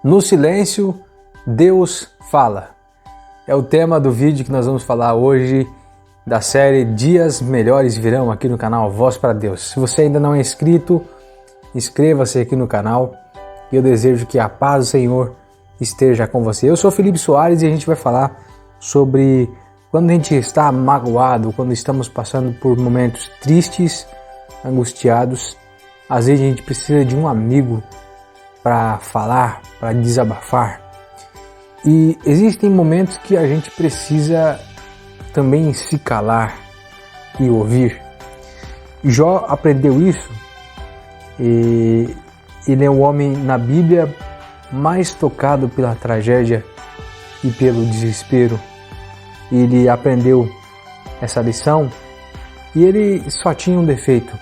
No silêncio, Deus fala. É o tema do vídeo que nós vamos falar hoje da série Dias Melhores Virão aqui no canal Voz para Deus. Se você ainda não é inscrito, inscreva-se aqui no canal e eu desejo que a paz do Senhor esteja com você. Eu sou Felipe Soares e a gente vai falar sobre quando a gente está magoado, quando estamos passando por momentos tristes, angustiados. Às vezes a gente precisa de um amigo para falar, para desabafar. E existem momentos que a gente precisa também se calar e ouvir. Jó aprendeu isso e ele é o homem na Bíblia mais tocado pela tragédia e pelo desespero. Ele aprendeu essa lição e ele só tinha um defeito.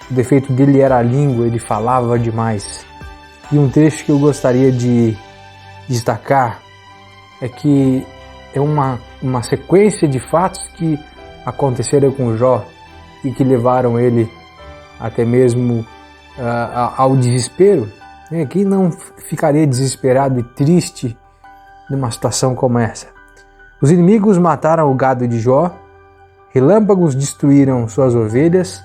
O defeito dele era a língua, ele falava demais. E um trecho que eu gostaria de destacar é que é uma sequência de fatos que aconteceram com Jó e que levaram ele até mesmo ao desespero. Quem não ficaria desesperado e triste numa situação como essa? Os inimigos mataram o gado de Jó, relâmpagos destruíram suas ovelhas,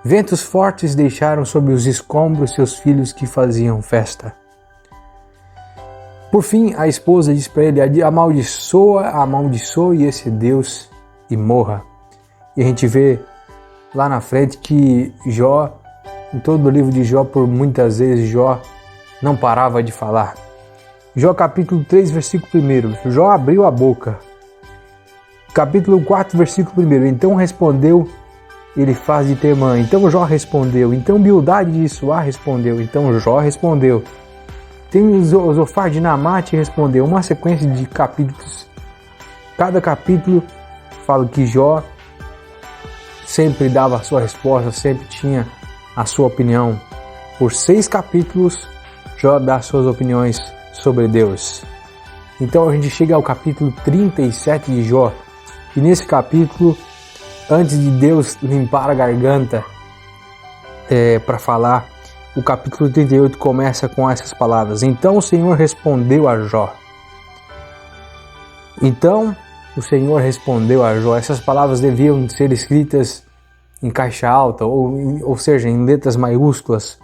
ventos fortes deixaram sob os escombros seus filhos que faziam festa. Por fim, a esposa diz para ele: amaldiçoe esse Deus e morra. E a gente vê lá na frente que Jó, em todo o livro de Jó, por muitas vezes Jó não parava de falar. Jó capítulo 3, versículo 1. Jó abriu a boca. Capítulo 4, versículo 1. Então respondeu Elifaz de Temã. Então Jó respondeu. Então Bildade de Suá respondeu. Então Jó respondeu. Tem Zofar de Naamate respondeu. Uma sequência de capítulos. Cada capítulo fala que Jó sempre dava a sua resposta, sempre tinha a sua opinião. Por 6 capítulos, Jó dá suas opiniões sobre Deus. Então a gente chega ao capítulo 37 de Jó. E nesse capítulo, antes de Deus limpar a garganta para falar, o capítulo 38 começa com essas palavras. Então o Senhor respondeu a Jó. Então o Senhor respondeu a Jó. Essas palavras deviam ser escritas em caixa alta, ou seja, em letras maiúsculas,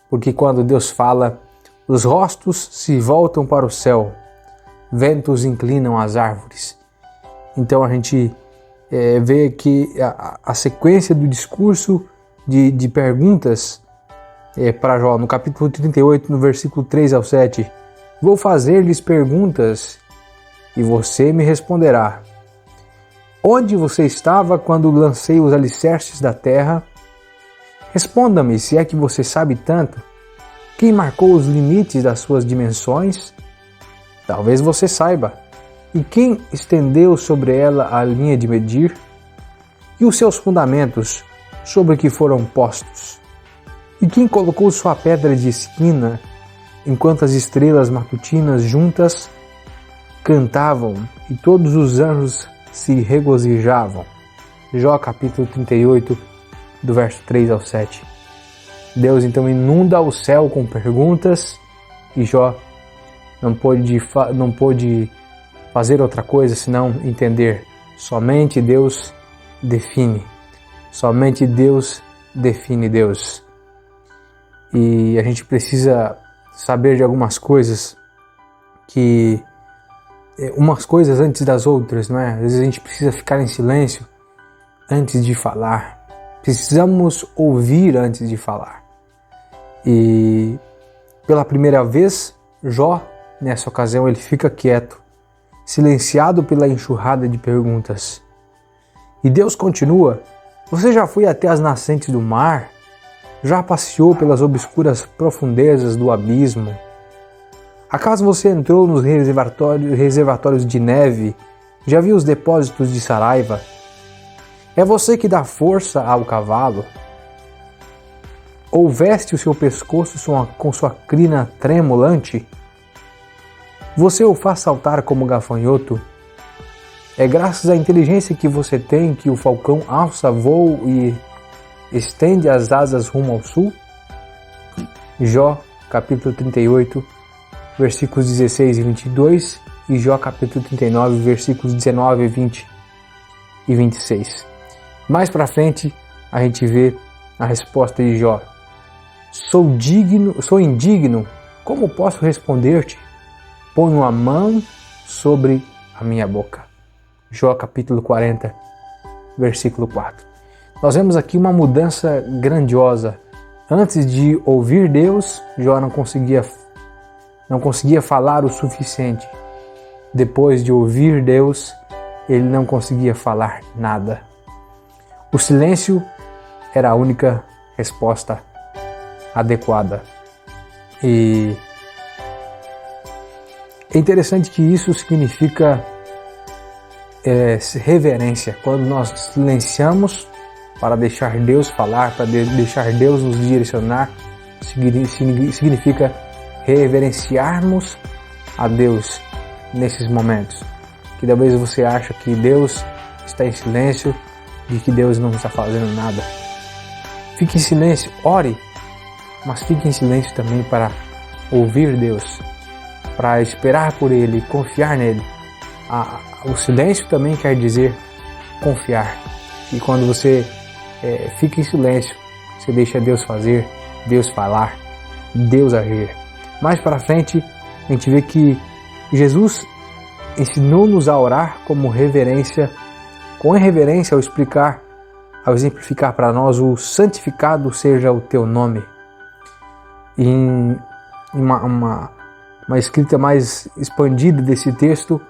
porque quando Deus fala, os rostos se voltam para o céu, ventos inclinam as árvores. Então a gente vê que a sequência do discurso de perguntas para Jó, no capítulo 38, no versículo 3 ao 7, vou fazer-lhes perguntas e você me responderá. Onde você estava quando lancei os alicerces da terra? Responda-me, se é que você sabe tanto. Quem marcou os limites das suas dimensões? Talvez você saiba. E quem estendeu sobre ela a linha de medir? E os seus fundamentos, sobre que foram postos? E quem colocou sua pedra de esquina, enquanto as estrelas matutinas juntas cantavam e todos os anjos se regozijavam? Jó capítulo 38, do verso 3 ao 7. Deus então inunda o céu com perguntas e Jó não pôde fazer outra coisa senão entender. Somente Deus define. Somente Deus define Deus. E a gente precisa saber de algumas coisas umas coisas antes das outras, não é? Às vezes a gente precisa ficar em silêncio antes de falar. Precisamos ouvir antes de falar. E pela primeira vez, Jó, nessa ocasião, ele fica quieto, silenciado pela enxurrada de perguntas. E Deus continua: você já foi até as nascentes do mar? Já passeou pelas obscuras profundezas do abismo? Acaso você entrou nos reservatórios de neve? Já viu os depósitos de Saraiva? É você que dá força ao cavalo? Ou veste o seu pescoço com sua crina tremulante? Você o faz saltar como gafanhoto? É graças à inteligência que você tem que o falcão alça voo e estende as asas rumo ao sul? Jó capítulo 38, versículos 16 e 22, e Jó capítulo 39, versículos 19, 20 e 26. Mais para frente, a gente vê a resposta de Jó. Sou indigno, como posso responder-te? Ponho a mão sobre a minha boca. Jó capítulo 40, versículo 4. Nós vemos aqui uma mudança grandiosa. Antes de ouvir Deus, Jó não conseguia falar o suficiente. Depois de ouvir Deus, ele não conseguia falar nada. O silêncio era a única resposta adequada. E é interessante que isso significa reverência. Quando nós silenciamos para deixar Deus falar, para deixar Deus nos direcionar, significa reverenciarmos a Deus nesses momentos. Que talvez você acha que Deus está em silêncio, de que Deus não está fazendo nada. Fique em silêncio, ore, mas fique em silêncio também para ouvir Deus, para esperar por Ele, confiar nele. O silêncio também quer dizer confiar. E quando você fica em silêncio, você deixa Deus fazer, Deus falar, Deus agir. Mais para frente, a gente vê que Jesus ensinou-nos a orar com reverência ao exemplificar para nós o santificado seja o teu nome. Em uma escrita mais expandida desse texto,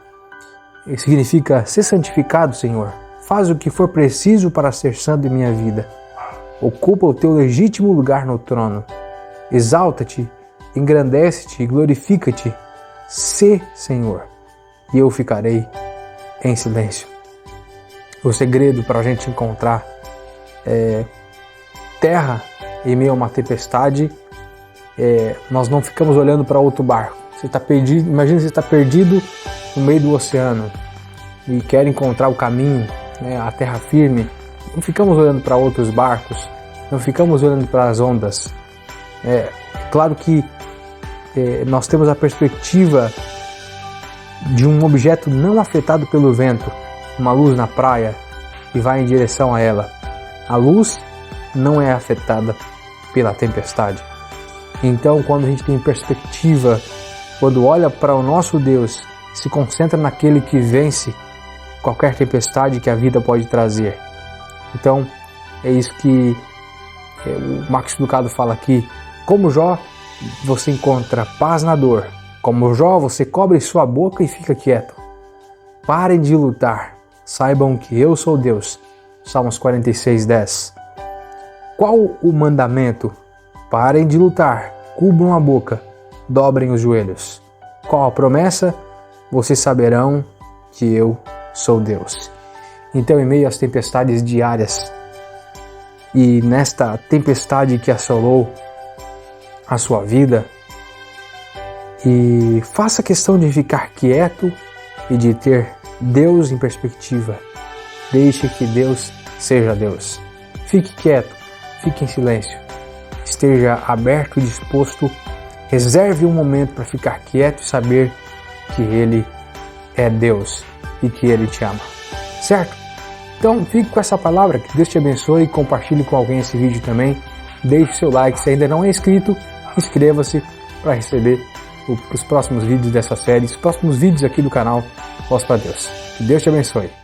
significa: ser santificado, Senhor. Faz o que for preciso para ser santo em minha vida. Ocupa o teu legítimo lugar no trono. Exalta-te, engrandece-te e glorifica-te. Sê, Senhor, e eu ficarei em silêncio. O segredo para a gente encontrar terra em meio a uma tempestade, nós não ficamos olhando para outro barco. Você está perdido, imagina você está perdido no meio do oceano e quer encontrar o caminho, a terra firme. Não ficamos olhando para outros barcos, não ficamos olhando para as ondas. Claro que nós temos a perspectiva de um objeto não afetado pelo vento, uma luz na praia, e vai em direção a ela. A luz não é afetada pela tempestade. Então, quando a gente tem perspectiva, quando olha para o nosso Deus, se concentra naquele que vence qualquer tempestade que a vida pode trazer. Então, é isso que o Max Lucado fala aqui. Como Jó, você encontra paz na dor. Como Jó, você cobre sua boca e fica quieto. Parem de lutar. Saibam que eu sou Deus. Salmos 46, 10. Qual o mandamento? Parem de lutar. Cubram a boca. Dobrem os joelhos. Qual a promessa? Vocês saberão que eu sou Deus. Então, em meio às tempestades diárias, e nesta tempestade que assolou a sua vida, e faça questão de ficar quieto e de ter Deus em perspectiva. Deixe que Deus seja Deus. Fique quieto, fique em silêncio. Esteja aberto e disposto. Reserve um momento para ficar quieto e saber que Ele é Deus e que Ele te ama. Certo? Então fique com essa palavra. Que Deus te abençoe e compartilhe com alguém esse vídeo também. Deixe seu like. Se ainda não é inscrito, inscreva-se para receber os próximos vídeos dessa série, os próximos vídeos aqui do canal Voz para Deus. Que Deus te abençoe.